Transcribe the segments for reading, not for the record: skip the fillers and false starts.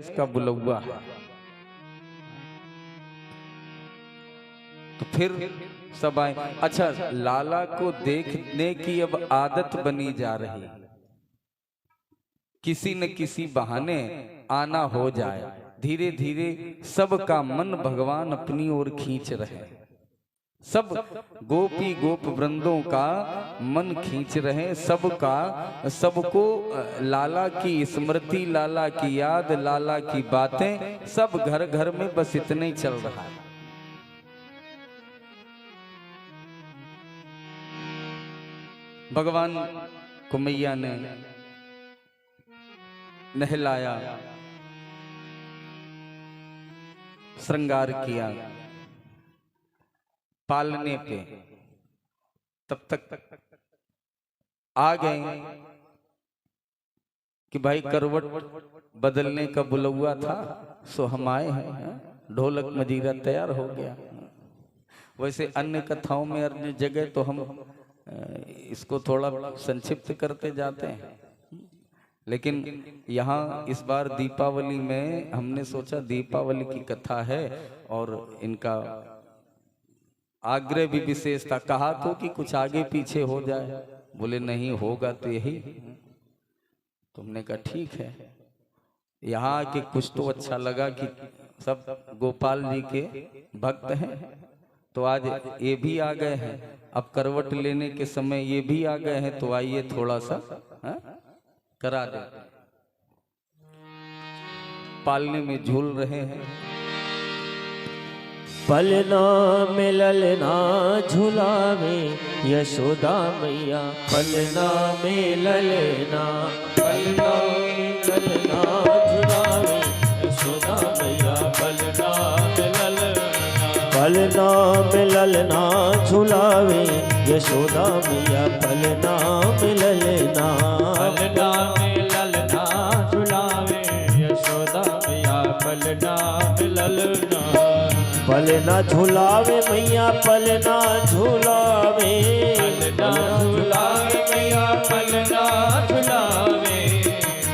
इसका बुलौआ है। तो फिर सब आए। अच्छा, लाला को देखने की अब आदत बनी जा रही, किसी न किसी बहाने आना हो जाए। धीरे धीरे सबका मन भगवान अपनी ओर खींच रहे, सब गोपी गोप वृंदों का मन खींच रहे, सबको लाला की स्मृति, लाला की याद, लाला की बातें, सब घर घर में बस इतने ही चल रहा है। भगवान को मैया ने नहलाया, श्रृंगार किया, पालने पे तब तक आ गए कि भाई करवट बदलने का बुलौआ था, सो हम आए हैं, ढोलक मजीरा तैयार हो गया। वैसे अन्य कथाओं में अन्य जगह तो हम इसको थोड़ा संक्षिप्त करते जाते हैं, लेकिन यहाँ इस बार दीपावली में हमने सोचा दीपावली की कथा है और इनका आग्रह भी विशेष था। कहा तो कि कुछ आगे पीछे हो जाए, बोले नहीं होगा तो यही। तुमने कहा ठीक है। यहाँ के कुछ तो अच्छा लगा कि सब गोपाल जी के भक्त हैं, तो आज ये भी आ गए हैं। अब करवट लेने के समय ये भी आ गए हैं, तो आइए थोड़ा सा करा दे। पालने में झूल रहे हैं। पलना में ललना झुलावे यशोदा मैया, पलना में ललना, पलना में ललना झुलावे यशोदा मैया, पलना में ललना, पलना में ललना झुलावे यशोदा मैया, पलना में ललना, पलना में ललना झुलावे यशोदा मैया, पलना में ललना, पलना झुलावे मैया, पलना झुलावे, पलना झुलावे मैया, पलना झुलावे,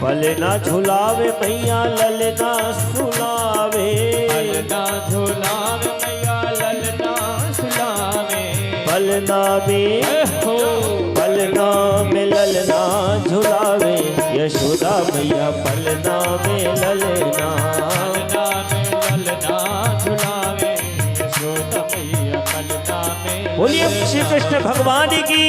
पलना झुलावे मैया, ललना सुलावे, पलना झुलावे मैया, ललना सुलावे, पलना में हो, पलना में ललना झुलावे यशोदा मैया, पलना में ललना, पलना में ललना झुलावे यशोदा मैया, पलना में। बोलिए श्री कृष्ण भगवान की।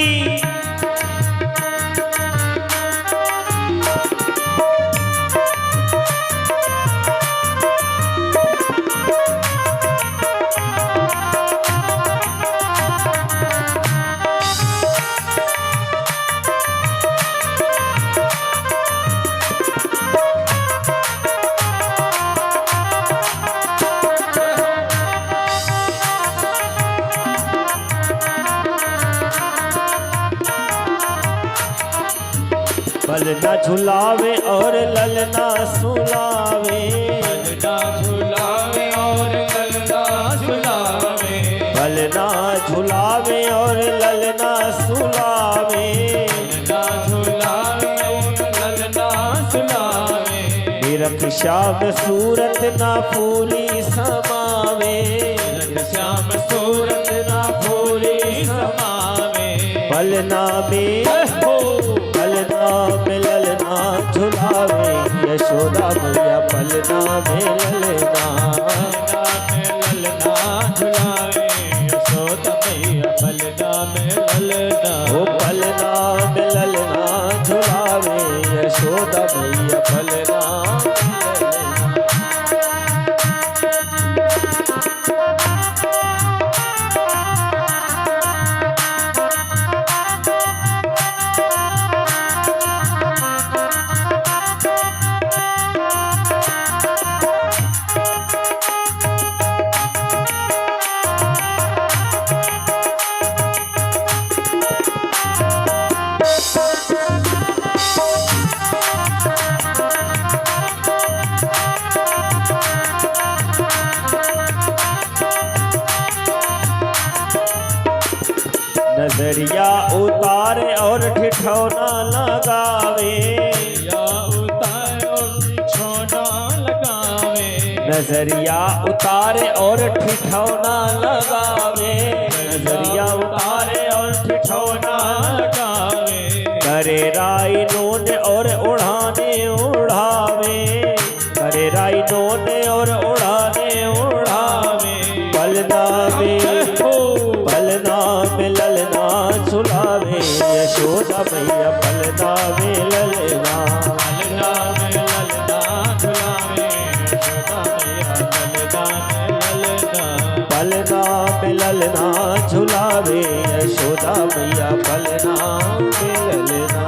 पलना झुलावे और ललना सुलावे, पलना झुलावे और ललना सुलावे, पलना झुलावे और ललना सुलावे, पलना झुलावे और ललना सुलावे, निरख श्याम सूरत ना फूली समावे, निरख श्याम सूरत ना फूली समावे, पलना में हो, पलना में ललना झुलावे यशोदा मैया, पलना में ललना, पलना में ललना झुलावे यशोदा मैया, पलना में ललना, ओ पलना में ललना झुलावे यशोदा मैया, पलना नजरिया उतारे और ठिठौना लगावे, या उतारे और ठिठौना लगावे, नजरिया उतारे और ठिठौना लगावे, नजरिया उतारे और ठिठौना लगावे, करे राई नोन और उड़ाने उड़ावे, करे राई नोन और उड़ाने उड़ावे, पलना में ललना झुलावे, यशोदा मैया पलना में ललना, पलना में ललना झुलावे, यशोदा मैया पलना में ललना झुलावे, यशोदा मैया पलना में ललना।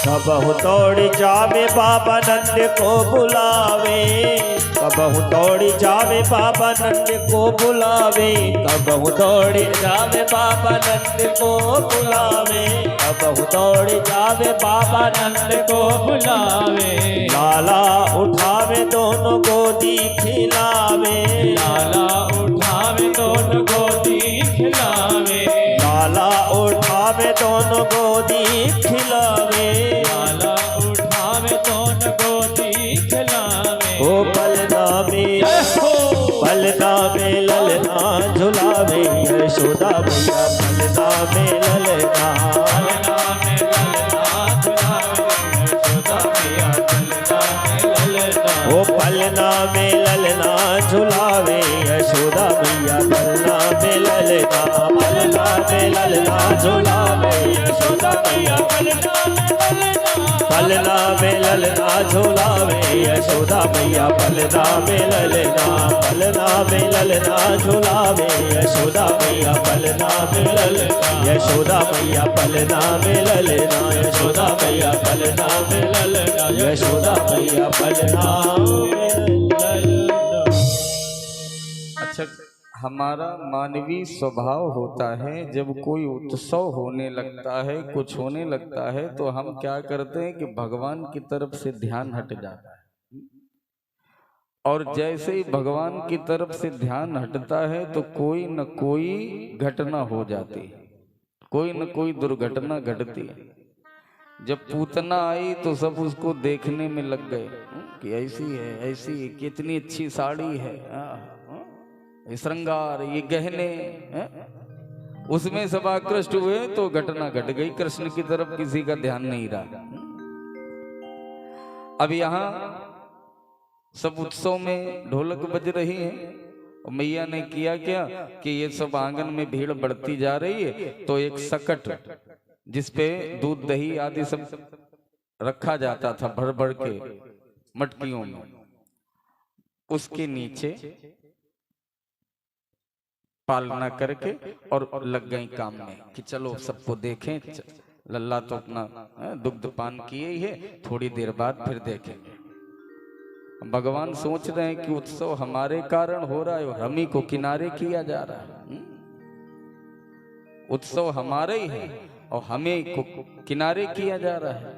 कबहु दौड़ जावे बाबा नंद को बुलावे, कबहु दौड़ जावे बाबा नंद को बुलावे, कबहु दौड़ जावे बाबा नंद को बुलावे, कबहु दौड़ जावे बाबा नंद को बुलावे, लाला उठावे दोनों गोदी खिलावे, लाला उठावे दोनों गोदी खिलावे, लाला उठावे दोनों गोदी खिलावे, लाला उठावे दोनों गोदी खिलावे, ओ पलना में ललना झुलावे, यशोदा मैया पलना में ललना, पलना में ललना झुलावे, यशोदा मैया पलना में ललना, ओ पलना में ललना झुलावे, यशोदा मैया पलना में ललना, पलना में ललना झुलावे, यशोदा मैया पलना में ललना, पलना में ललना झुलावे, यशोदा मैया पलना में ललना, पलना में ललना झुलावे, यशोदा मैया पलना में ललना, यशोदा मैया पलना में ललना, यशोदा मैया पलना में ललना, यशोदा मैया पलना में ललना। अच्छा, हमारा मानवीय स्वभाव होता है, जब कोई उत्सव होने लगता है, कुछ होने लगता है, तो हम क्या करते हैं कि भगवान की तरफ से ध्यान हट जाता है, और जैसे ही भगवान की तरफ से ध्यान हटता है तो कोई न कोई घटना हो जाती है, कोई न कोई दुर्घटना घटती है। जब पूतना आई तो सब उसको देखने में लग गए कि ऐसी है, ऐसी है, कितनी अच्छी साड़ी है, ये श्रृंगार, ये गहने, उसमें सब आकृष्ट हुए तो घटना घट गई, कृष्ण की तरफ किसी का ध्यान नहीं रहा। अब यहाँ सब उत्सव में ढोलक बज रही है, और मैया ने किया क्या कि ये सब आंगन में भीड़ बढ़ती जा रही है, तो एक सकट जिसपे दूध दही आदि सब रखा जाता था भर भर के मटकियों में, उसके नीचे पालना करके और लग गई काम में कि चलो सबको देखें, लल्ला तो अपना दुग्ध पान किए ही है, थोड़ी देर बाद फिर देखेंगे। भगवान सोच रहे हैं कि उत्सव हमारे कारण हो रहा है और हम ही को किनारे किया जा रहा है। उत्सव हमारे ही है और हमें को किनारे किया जा रहा है,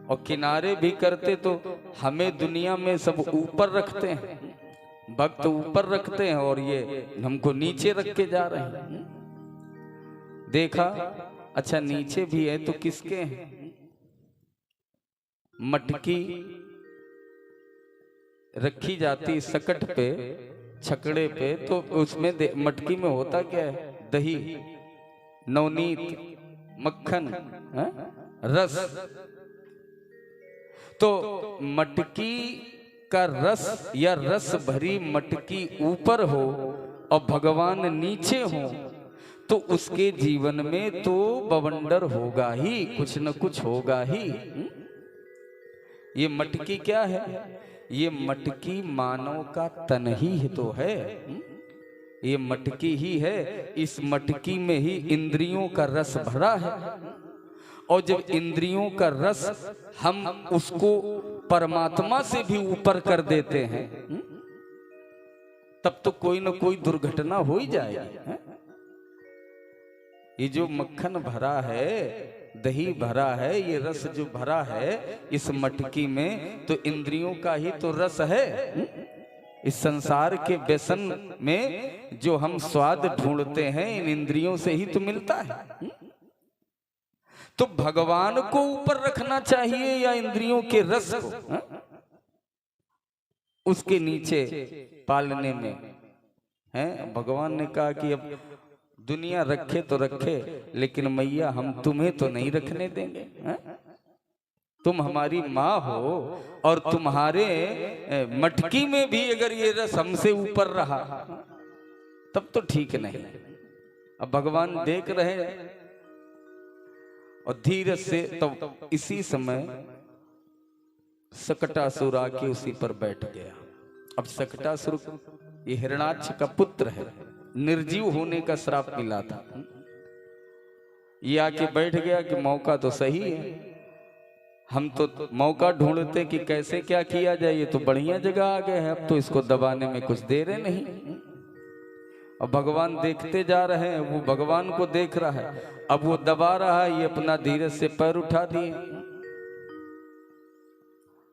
और किनारे भी करते तो हमें दुनिया में सब ऊपर रखते हैं, भक्त ऊपर रखते हैं और ये हमको नीचे रख के जा रहे हैं। देखा, अच्छा नीचे भी है तो किसके हैं? मटकी रखी जाती सकट पे, छकड़े पे, तो उसमें मटकी में होता क्या है? दही, नवनीत, मक्खन, रस। तो मटकी का रस या रस भरी मटकी ऊपर हो और भगवान नीचे हो, तो उसके जीवन में तो बवंडर होगा ही, कुछ न कुछ होगा ही। ये मटकी क्या है? ये मटकी मानव का तन ही तो है। ये मटकी ही है। इस मटकी में ही इंद्रियों का रस भरा है। और जब इंद्रियों का रस हम उसको परमात्मा से भी ऊपर कर देते हैं, तब तो कोई न कोई दुर्घटना हो ही जाएगी। ये जो मक्खन भरा है, दही भरा है, ये रस जो भरा है इस मटकी में, तो इंद्रियों का ही तो रस है। इस संसार के व्यसन में जो हम स्वाद ढूंढते हैं, इन इंद्रियों से ही तो मिलता है। तो भगवान को ऊपर रखना चाहिए या इंद्रियों के रस को? उसके नीचे पालने में है। भगवान ने कहा कि अब दुनिया रखे तो रखे, लेकिन मैया हम तुम्हें तो नहीं रखने देंगे। तुम हमारी माँ हो और तुम्हारे मटकी में भी अगर ये रस हमसे ऊपर रहा तब तो ठीक नहीं। अब भगवान देख रहे हैं और धीरे से तो इसी समय सकटासुर आके उसी पर बैठ गया। अब सकटासुर ये हिरणाक्ष का पुत्र है, निर्जीव होने का श्राप मिला था। ये आके बैठ गया कि मौका तो सही है, हम तो मौका ढूंढते कि कैसे क्या किया जाए, ये तो बढ़िया जगह आ गए हैं, अब तो इसको दबाने में कुछ देर है नहीं। अब भगवान देखते जा रहे हैं, वो भगवान को देख रहा है, अब वो दबा रहा है, ये अपना धीरज से पैर उठा दिए।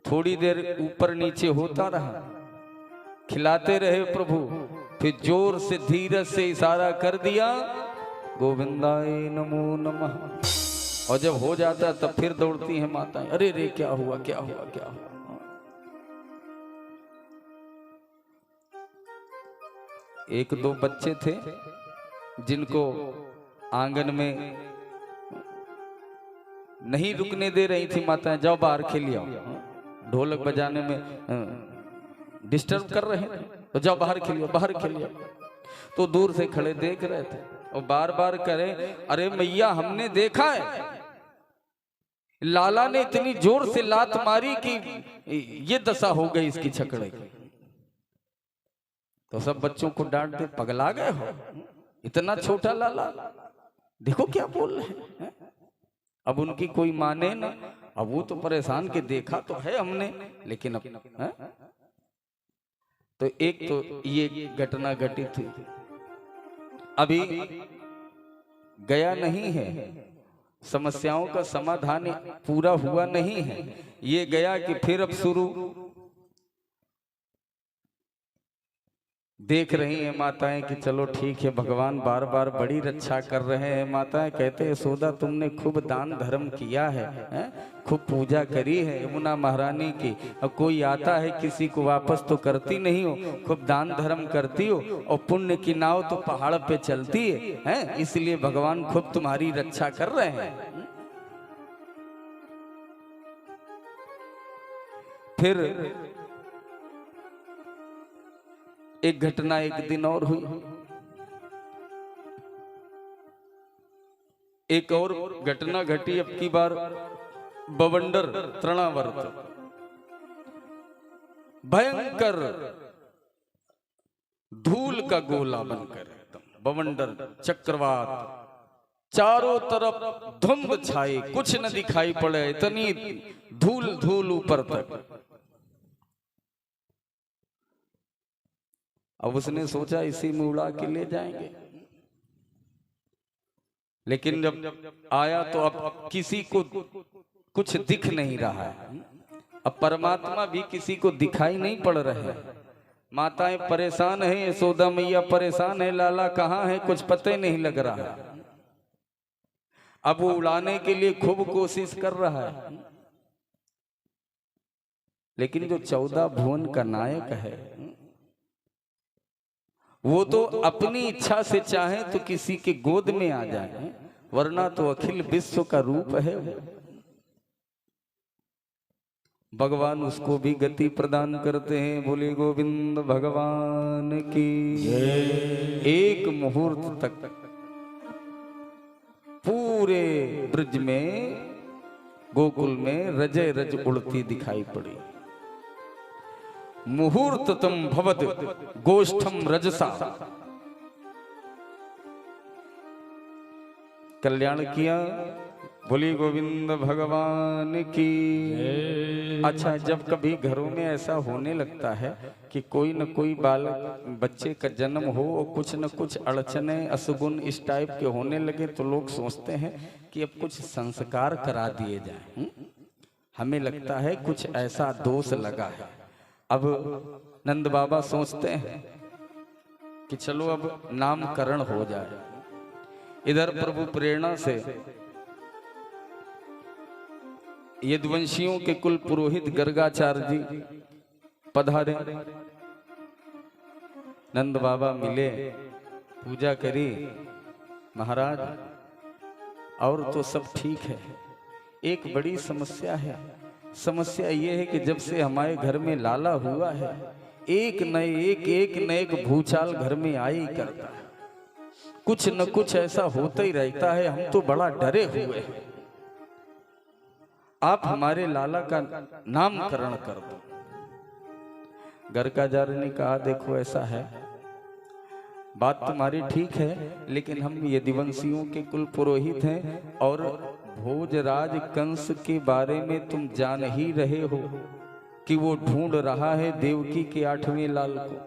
थोड़ी देर ऊपर नीचे होता रहा, खिलाते रहे प्रभु, फिर जोर से धीरज से इशारा कर दिया, गोविंदाय नमो नमः। और जब हो जाता तब फिर दौड़ती हैं माताएं, अरे रे क्या हुआ क्या हुआ क्या हुआ। एक दो बच्चे थे जिनको आंगन में नहीं रुकने दे रही थी माताएं, जाओ बाहर खेल आओ, ढोलक बजाने में डिस्टर्ब कर रहे थे, तो जाओ बाहर खेलियो बाहर खेलियो। तो दूर से खड़े देख रहे थे और बार बार करे, अरे मैया हमने देखा है, लाला ने इतनी जोर से लात मारी कि ये दशा हो गई इसकी छकड़े की। तो सब बच्चों को डांटते, पगला गए हो, इतना छोटा लाला, देखो क्या बोल रहे हैं। अब उनकी कोई माने ना, अब वो तो परेशान के देखा तो है हमने, लेकिन अब है? तो एक तो ये घटना घटित हुई, अभी गया नहीं है, समस्याओं का समाधान पूरा हुआ नहीं है, ये गया कि फिर अब शुरू। देख रही हैं माताएं कि चलो ठीक है, भगवान बार बार बड़ी रक्षा कर रहे हैं। माताएं कहते हैं, यशोदा तुमने खूब दान धर्म किया है, खूब पूजा करी है यमुना महारानी की, अब कोई आता है किसी को वापस तो करती नहीं हो, खूब दान धर्म करती हो, और पुण्य की नाव तो पहाड़ पे चलती है, इसलिए भगवान खूब तुम्हारी रक्षा कर रहे हैं। फिर एक घटना एक दिन और हुई, एक और घटना घटी, अब की बार बवंडर तृणावर्त, भयंकर धूल का गोला बनकर एकदम बवंडर चक्रवात, चारों तरफ धुंध छाई, कुछ न दिखाई पड़े, इतनी धूल धूल ऊपर तक। अब उसने सोचा इसी में उड़ा के ले जाएंगे, लेकिन जब आया तो अब किसी को कुछ दिख नहीं रहा है, अब परमात्मा भी किसी को दिखाई नहीं पड़ रहे हैं। माताएं परेशान है, यशोदा मैया परेशान है, लाला कहाँ है कुछ पता ही नहीं लग रहा है। अब वो उड़ाने के लिए खूब कोशिश कर रहा है, लेकिन जो 14 भुवन का नायक है वो तो अपनी इच्छा से चाहे तो किसी के गोद में आ जाए, वरना तो अखिल विश्व का रूप है। भगवान उसको भी गति प्रदान करते हैं। बोले गोविंद भगवान की। एक मुहूर्त तक पूरे ब्रज में, गोकुल में रजे रज उड़ती दिखाई पड़ी। मुहूर्ततम भवद गोष्ठम रजसा, कल्याण किया। बोली गोविंद भगवान की। अच्छा, जब कभी घरों में ऐसा होने लगता है कि कोई न कोई बच्चे का जन्म हो और कुछ न कुछ अड़चने अशुगुन इस टाइप के होने लगे, तो लोग सोचते हैं कि अब कुछ संस्कार करा दिए जाएं। हमें लगता है कुछ ऐसा दोष लगा है। अब नंद बाबा सोचते हैं कि चलो अब नामकरण हो जाए। इधर प्रभु प्रेरणा से यदुवंशियों के कुल पुरोहित गर्गाचार्य जी पधारे। नंद बाबा मिले, पूजा करी। महाराज और तो सब ठीक है, एक बड़ी समस्या है। समस्या ये है कि जब से हमारे घर में लाला हुआ है, एक न एक भूचाल घर में आ ही करता है। कुछ न कुछ ऐसा होता ही रहता है। हम तो बड़ा डरे हुए हैं। आप हमारे लाला का नामकरण कर दो। गर्गाचार्य ने कहा, देखो ऐसा है, बात तुम्हारी ठीक है, लेकिन हम यदुवंशियों के कुल पुरोहित हैं और भोजराज कंस के बारे में तुम जान ही रहे हो कि वो ढूंढ रहा है देवकी के 8वें लाल को।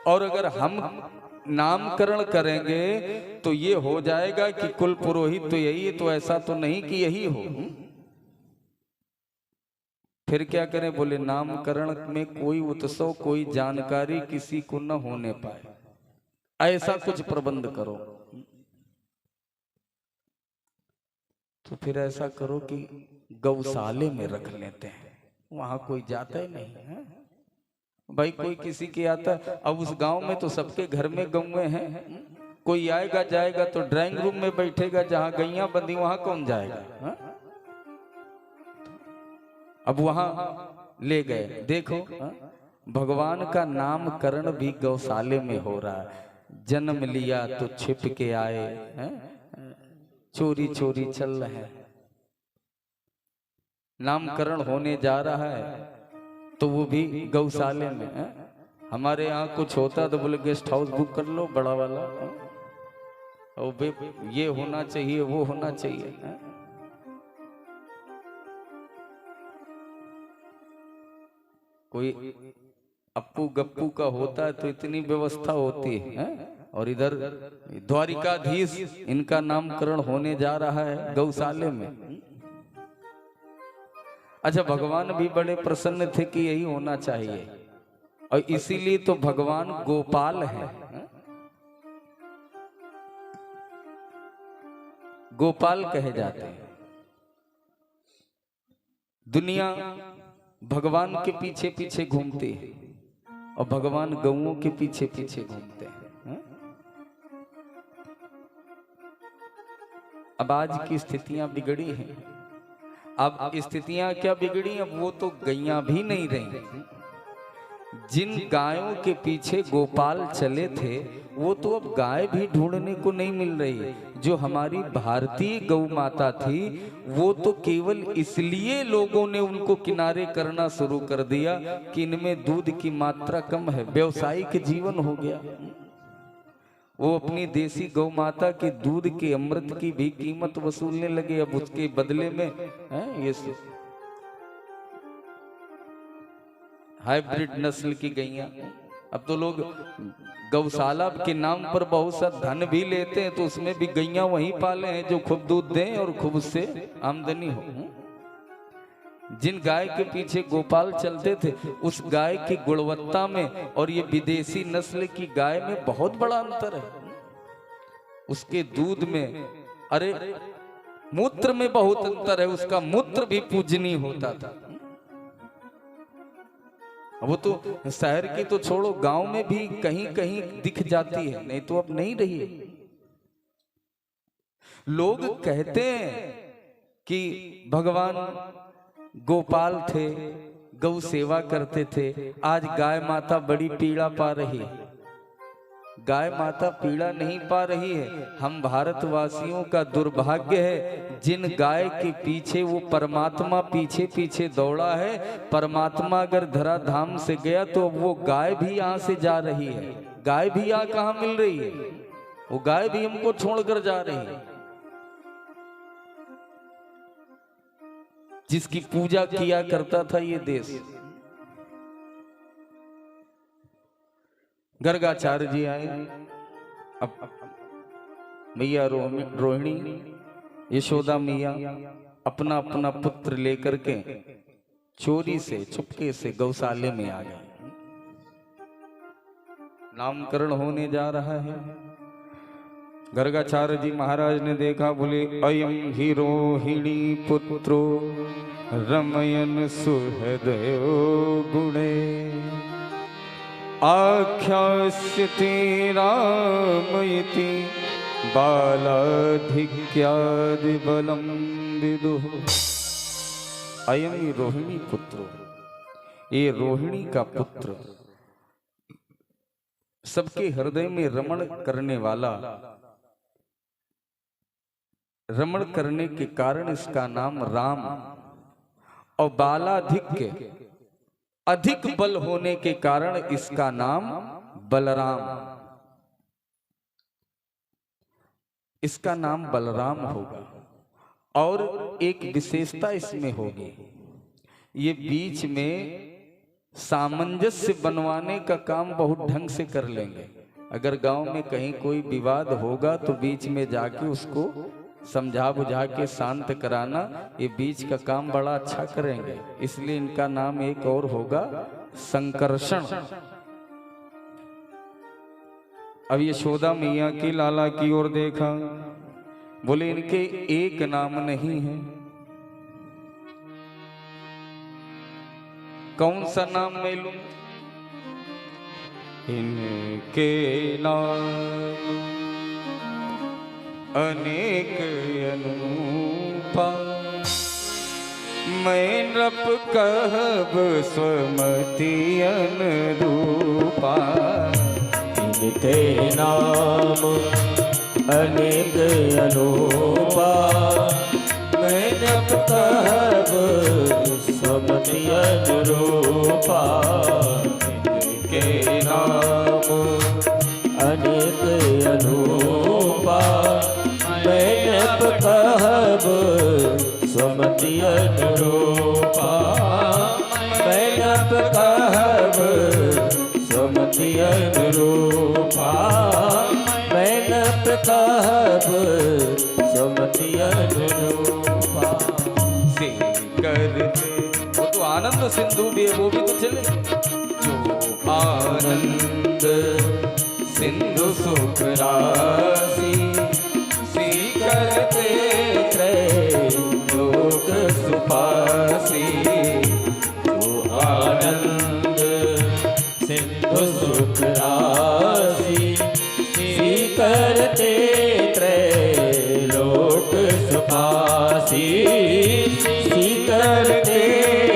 और अगर हम नामकरण करेंगे तो ये हो जाएगा कि कुल पुरोहित तो यही है, तो ऐसा तो नहीं कि यही हो। फिर क्या करें? बोले नामकरण में कोई उत्सव, कोई जानकारी किसी को न होने पाए, ऐसा कुछ प्रबंध करो। तो फिर ऐसा करो कि गौशाले में रख लेते हैं, वहां कोई जाता ही नहीं है भाई। कोई किसी के आता, अब उस गांव में तो सबके घर में गौएं हैं। कोई आएगा जाएगा तो ड्राइंग रूम में बैठेगा, जहां गैया बंधी वहां कौन जाएगा? हा? अब वहां ले गए। देखो भगवान का नामकरण भी गौशाले में हो रहा है। जन्म लिया तो छिप के आए, चोरी चोरी चल रहे हैं। नामकरण होने जा रहा है तो वो भी गौशाले में। हमारे यहाँ कुछ होता तो बोले गेस्ट हाउस बुक कर लो बड़ा वाला, और ये होना चाहिए वो होना चाहिए। कोई अप्पू गप्पू का होता है तो इतनी व्यवस्था होती है। और इधर द्वारिकाधीश, इनका नामकरण होने जा रहा है गौशाले में। अच्छा, भगवान भी बड़े प्रसन्न थे कि यही होना चाहिए, और इसीलिए तो भगवान गोपाल है। गोपाल कहे जाते हैं। दुनिया भगवान के पीछे पीछे घूमती है और भगवान गौओं के पीछे पीछे घूमते हैं। अब आज की स्थितियां बिगड़ी हैं। अब स्थितियां क्या बिगड़ी? अब वो तो गैया भी नहीं रही। जिन गायों के पीछे गोपाल चले थे वो तो अब गाय भी ढूंढने को नहीं मिल रही। जो हमारी भारतीय गौ माता थी वो तो केवल इसलिए लोगों ने उनको किनारे करना शुरू कर दिया कि इनमें दूध की मात्रा कम है, व्यवसायिक जीवन हो गया। वो अपनी देसी गौ माता के दूध के अमृत की भी कीमत वसूलने लगे। अब उसके बदले में ये हाइब्रिड नस्ल की गैया। अब तो लोग गौशाला के नाम पर बहुत सा धन भी लेते हैं, तो उसमें भी गैया वहीं पाले हैं जो खूब दूध दें और खूब उससे आमदनी हो। जिन गाय के पीछे गोपाल चलते थे उस गाय की गुणवत्ता में और ये विदेशी नस्ल की गाय में बहुत बड़ा अंतर है। उसके दूध में, अरे मूत्र में बहुत अंतर है। उसका मूत्र भी पूजनीय होता था। वो तो शहर की तो छोड़ो, गांव में भी कहीं कहीं दिख जाती है, नहीं तो अब नहीं रही है। लोग कहते हैं कि भगवान गोपाल थे, गौ सेवा करते थे, आज गाय माता बड़ी पीड़ा पा रही है। गाय माता पीड़ा नहीं पा रही है। हम भारतवासियों का दुर्भाग्य है, जिन गाय के पीछे वो परमात्मा पीछे पीछे दौड़ा है, परमात्मा अगर धरा धाम से गया तो वो गाय भी यहाँ से जा रही है। गाय भी यहाँ कहाँ मिल रही है, वो गाय भी हमको छोड़कर जा रही है। जिसकी पूजा किया करता था ये देश। गर्गाचार्य जी आए, अब मैया रोहिणी यशोदा मैया अपना अपना पुत्र लेकर के चोरी से चुपके से गौशाले में आ गए। नामकरण होने जा रहा है। गर्गाचार्य जी महाराज ने देखा, बोले अयम ही रोहिणी पुत्रो रमयन सुहृदयो गुणे आख्यास्यते रामयति बालाधिक्यादि बलम विदुः। अयम रोहिणी पुत्रो, ये रोहिणी का पुत्र, सबके हृदय में रमण करने वाला, रमण करने के कारण इसका नाम राम, और बालाधिक्य अधिक बल होने के कारण इसका नाम बलराम। इसका नाम बलराम होगा। और एक विशेषता इसमें होगी, ये बीच में सामंजस्य बनवाने का काम बहुत ढंग से कर लेंगे। अगर गांव में कहीं कोई विवाद होगा तो बीच में जाके उसको समझा बुझा के शांत कराना, ये बीच का काम बड़ा अच्छा करेंगे। इसलिए इनका नाम एक और होगा, संकर्षण। अब यशोदा मैया की लाला की ओर देखा, बोले इनके एक नाम नहीं है। कौन सा नाम मैं लूं? इनके नाम अनेक अनूपा, मैं नृप कहब स्वमति अनुरूपा। इनके नाम अनेक अनूपा, मैं नृप कहब स्वमति अनुरूपा। इनके नाम अनेक अनूपा, मैं नृप कहब स्वमति अनुरूपा। मैं नृप कहब स्वमति अनुरूपा। मैं नृप कहब स्वमति अनुरूपा। से करते, वो तो आनंद सिंधु भी है, वो भी तो चले। जो आनंद सिंधु सुख राशि, करते त्रैलोक सुपासी। जो आनंद सिंधु सुख राशि, करते त्रैलोक सुपासी। करते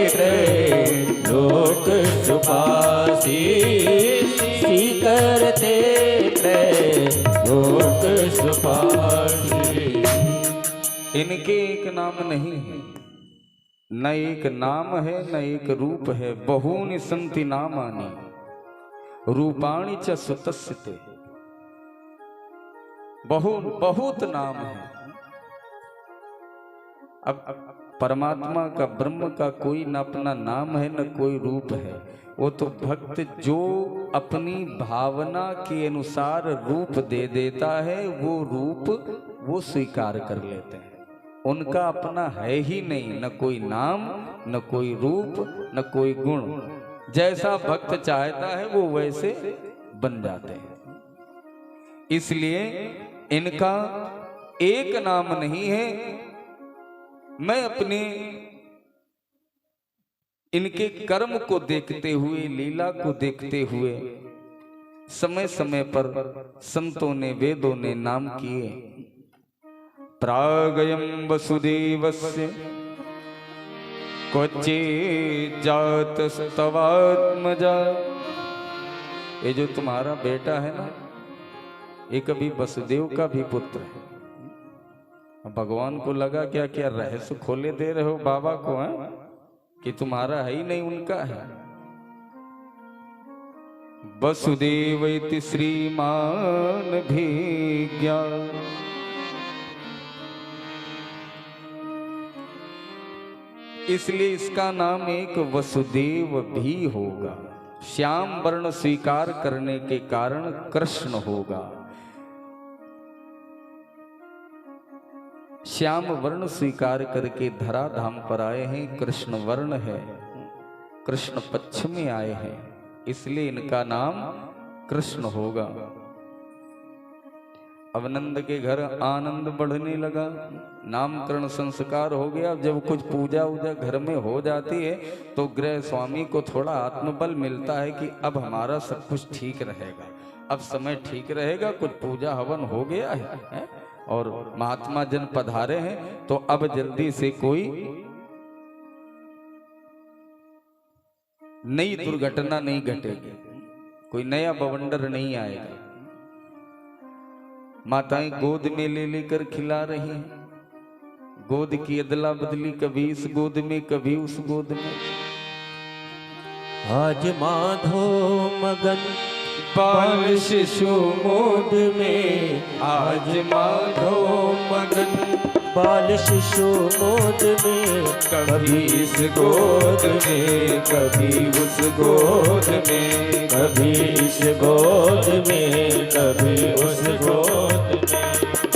त्रैलोक सुपासी। करते त्रैलोक सुपासी। इनके एक नाम नहीं है, न एक नाम है न एक रूप है। बहूनि सन्ति नामानि रूपाणि च सुतस्यते। बहुत नाम है। अब परमात्मा का, ब्रह्म का कोई न अपना नाम है न कोई रूप है। वो तो भक्त जो अपनी भावना के अनुसार रूप दे देता है, वो रूप वो स्वीकार कर लेते हैं। उनका अपना है ही नहीं, न कोई नाम न कोई रूप न कोई गुण। जैसा भक्त चाहता है वो वैसे बन जाते हैं। इसलिए इनका एक नाम नहीं है। मैं अपने इनके कर्म को देखते हुए, लीला को देखते हुए, समय समय पर संतों ने, वेदों ने नाम किए। प्रागयम वसुदेवस्य क्वचे जातस्तवात्मजा। ये जो तुम्हारा बेटा है ना, ये कभी वसुदेव का भी पुत्र है। भगवान को लगा क्या क्या रहस्य खोले दे रहे हो बाबा को, है कि तुम्हारा है ही नहीं, उनका है। वसुदेव इति श्रीमान भिज्ञा, इसलिए इसका नाम एक वसुदेव भी होगा। श्याम वर्ण स्वीकार करने के कारण कृष्ण होगा। श्याम वर्ण स्वीकार करके धराधाम पर आए हैं, कृष्ण वर्ण है, कृष्ण पक्ष में आए हैं, इसलिए इनका नाम कृष्ण होगा। अब नंद के घर आनंद बढ़ने लगा, नामकरण संस्कार हो गया। जब कुछ पूजा वूजा घर में हो जाती है तो गृह स्वामी को थोड़ा आत्मबल मिलता है कि अब हमारा सब कुछ ठीक रहेगा, अब समय ठीक रहेगा, कुछ पूजा हवन हो गया है और महात्मा जन पधारे हैं, तो अब जल्दी से कोई नई दुर्घटना नहीं घटेगी, कोई नया बवंडर नहीं आएगा। माताएं गोद में ले लेकर खिला रही हैं, गोद की अदला बदली, कभी इस गोद में कभी उस गोद में। आज माधो मगन बाल शिशु मोद में, आज माधो मगन बाल शिशु मोद में, कभी इस गोद में कभी उस गोद में, कभी इस गोद में कभी उस गोद में।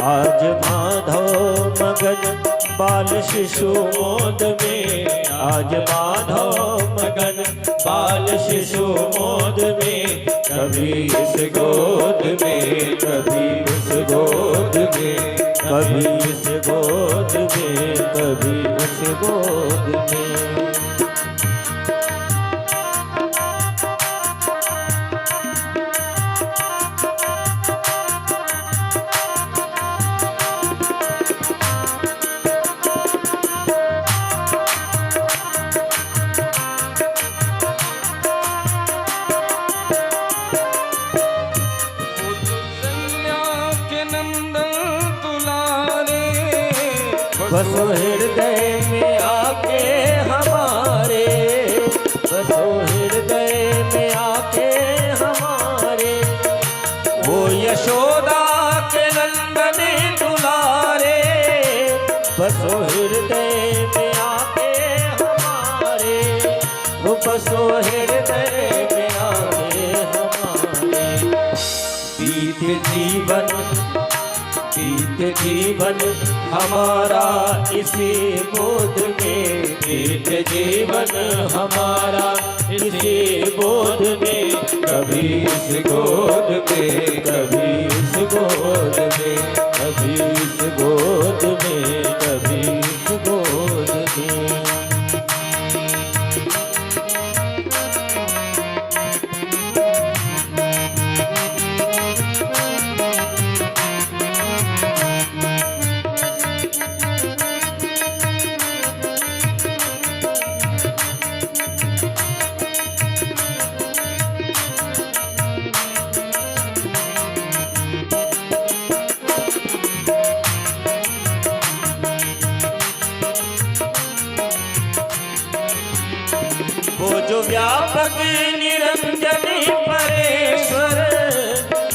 आज माधो मगन बाल शिशु मोद में, आज माधो मगन बाल शिशु मोद में, कभी इस गोद में कभी उस गोद में, कभी इस गोद में कभी उस गोद में। बसो हृदय में आके हमारे, बसो हृदय में आके हमारे, वो यशोदा के नंदन दुलारे, बसो हृदय में आके हमारे, वो बसो हृदय में आके हमारे। बीते जीवन हमारा इसी बोध में, बीते जीवन हमारा इसी बोध में, कभी इस गोद में कभी इस गोद में, कभी इस गोद में कभी इस गोद में। वो जो व्यापक निरंजन परेश्वर,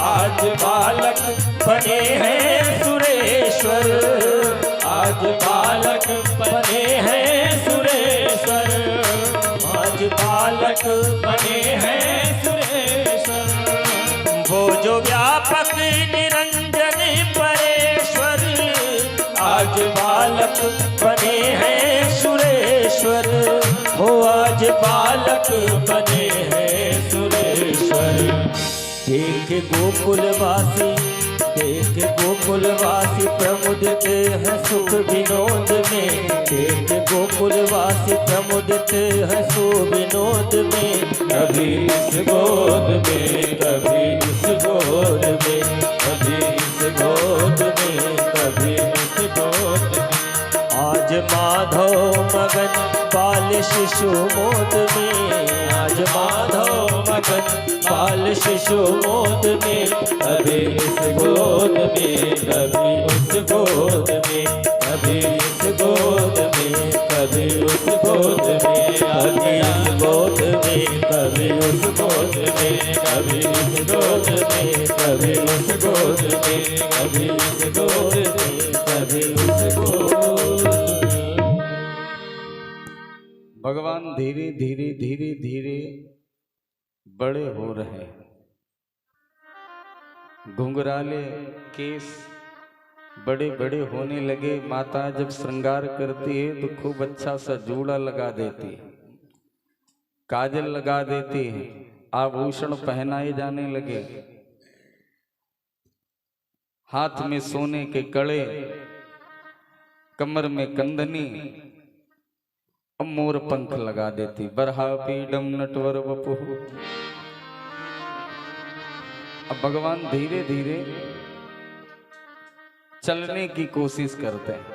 आज बालक बने हैं सुरेश्वर, आज बालक बने हैं सुरेश्वर, आज बालक बने हैं सुरेश्वर। वो जो व्यापक निरंजन परेश्वर, आज बालक बने हैं सुरेश्वर, हो आज बालक बने हैं सुरेश्वर। देख गोकुलवासी, देख गोकुलवासी प्रमुदित है सुख विनोद में, देख गोकुलवासी प्रमुदित है सुख विनोद में, कभी इस गोद में कभी इस गोद में, कभी इस गोद में कभी इस गोद में। आज माधव मगन बाल शिशु मोद में, ब्रज माधव मगन बाल शिशु मोद में, कभी इस गोद में कभी उस गोद में, कभी इस गोद में कभी उस गोद में, कभी इस गोद में कभी उस गोद में, कभी इस गोद में कभी उस गोद में, कभी इस गोद में कभी उस गोद में। भगवान धीरे धीरे धीरे धीरे बड़े हो रहे हैं। घुंघराले केस बड़े बड़े होने लगे। माता जब श्रृंगार करती है तो खूब अच्छा सा जूड़ा लगा देती है, काजल लगा देती है, आभूषण पहनाए जाने लगे, हाथ में सोने के कड़े, कमर में कंदनी, मोर पंख लगा देती। बरहा पीडम नटवर वपुः। अब भगवान धीरे धीरे चलने की कोशिश करते हैं।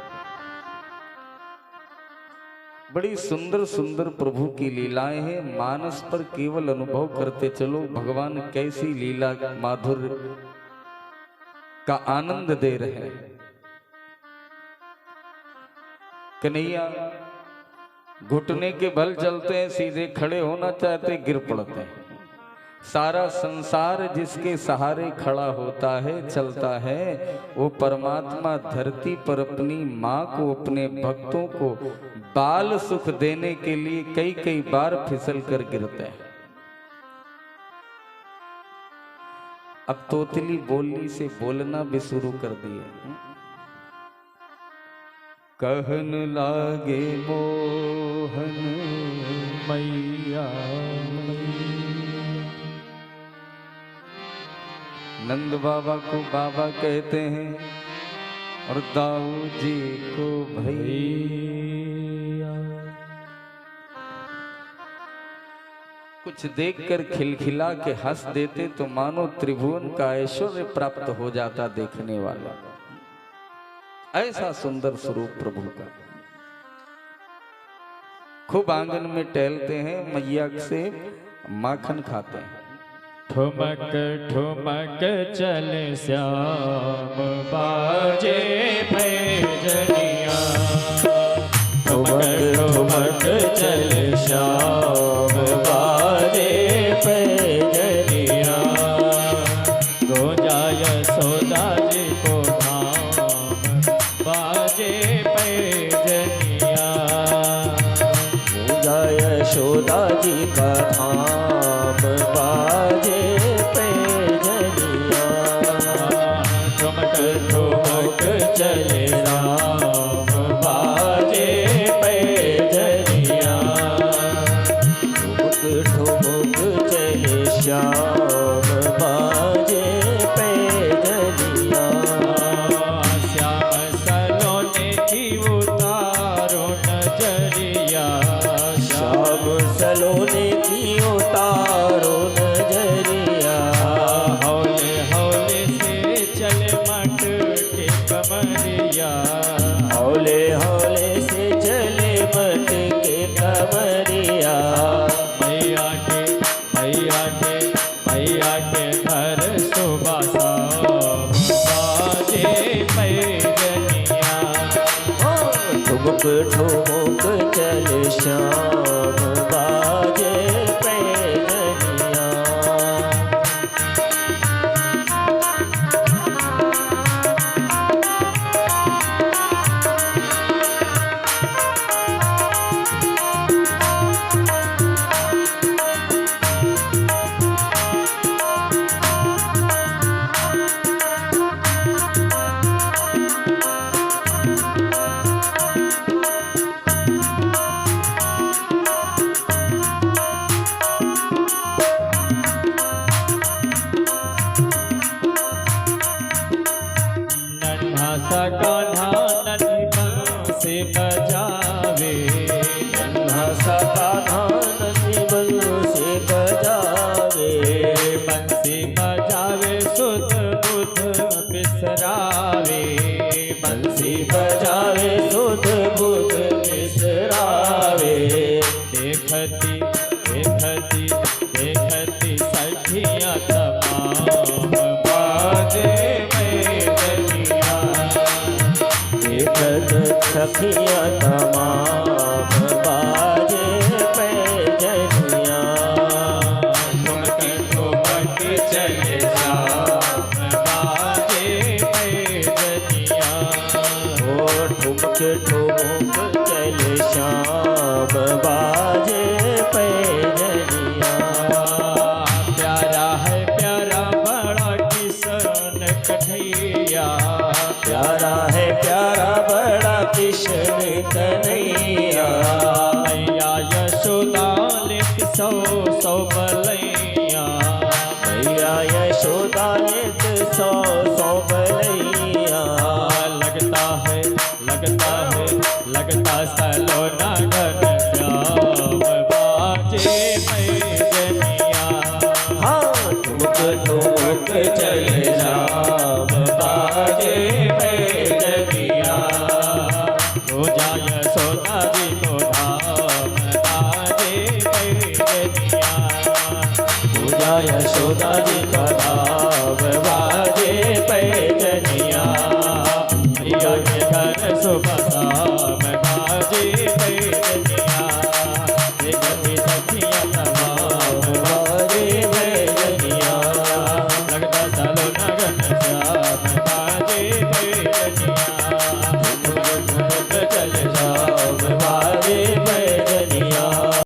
बड़ी सुंदर सुंदर प्रभु की लीलाएं हैं। मानस पर केवल अनुभव करते चलो भगवान कैसी लीला माधुर्य का आनंद दे रहे हैं। कन्हैया घुटने के बल चलते हैं, सीधे खड़े होना चाहते गिर पड़ते हैं। सारा संसार जिसके सहारे खड़ा होता है, चलता है, वो परमात्मा धरती पर अपनी माँ को, अपने भक्तों को बाल सुख देने के लिए कई कई बार फिसल कर गिरते हैं। अब तोतली बोलनी से बोलना भी शुरू कर दिए। कहन लागे मोहन मैया, नंद बाबा को बाबा कहते हैं और दाऊ जी को भैया। कुछ देखकर खिलखिला के हंस देते तो मानो त्रिभुवन का ऐश्वर्य प्राप्त हो जाता देखने वाला। ऐसा सुंदर स्वरूप प्रभु का। खूब आंगन में टहलते हैं, मैया से माखन खाते हैं। ठुमक ठुमक चले श्याम बाजे पैजनिया, ठुमक ठुमक चले श्याम बाजे पैजनिया, गोजा यशोदा जी को धाम बाजे पैजनिया, गोजा यशोदा जी का धाम बाजे पैजनिया, ठुमक ठुमक चले राम बाजे पैजनिया, ठुमक ठुमक चले श्याम बाजे पैजनिया, श्याम सलोने की उतारो नजरिया, श्याम सलोने की उतारो नजरिया, हौले हौले से चले मट के कमरिया, हौले हौले से चले मट के कमरिया, मैया के मैया के मैया के घर सुबह शाम बाजे पैजनिया, ठुमक ठुमक चले श्याम बाजे पैजनिया। नन्हा सा कान्हा नन्ही बंसी बजावे, नन्हा सा कान्हा नन्ही बंसी बजावे, बंसी बजावे सुध बुध बिसरावे, बंसी बजावे सुध बुध बिसरावे, देखती देखती सखिया तमाम बाजे पैजनिया ठुमक ठुमक चले श्याम बाजे पैजनिया ओ ठुमक ठुमक चले श्याम बाजे पैजनिया प्यारा है प्यारा बड़ा किशन कन्हैया प्यारा है प्यारा बड़ा कृष्ण कन्हैया मैया यशोदा लिख सौ सौ बलैया मैया यशोदा नित सौ सौ बलैया लगता सलोना घन श्याम बाजे पैजनिया हाँ ठुमक ठुमक चले राम बाजे पैजनिया रोजा यशोदा जी तो धाम बाजे पैजनिया पूजा यशोदा जी का धाम बाजे पैजनिया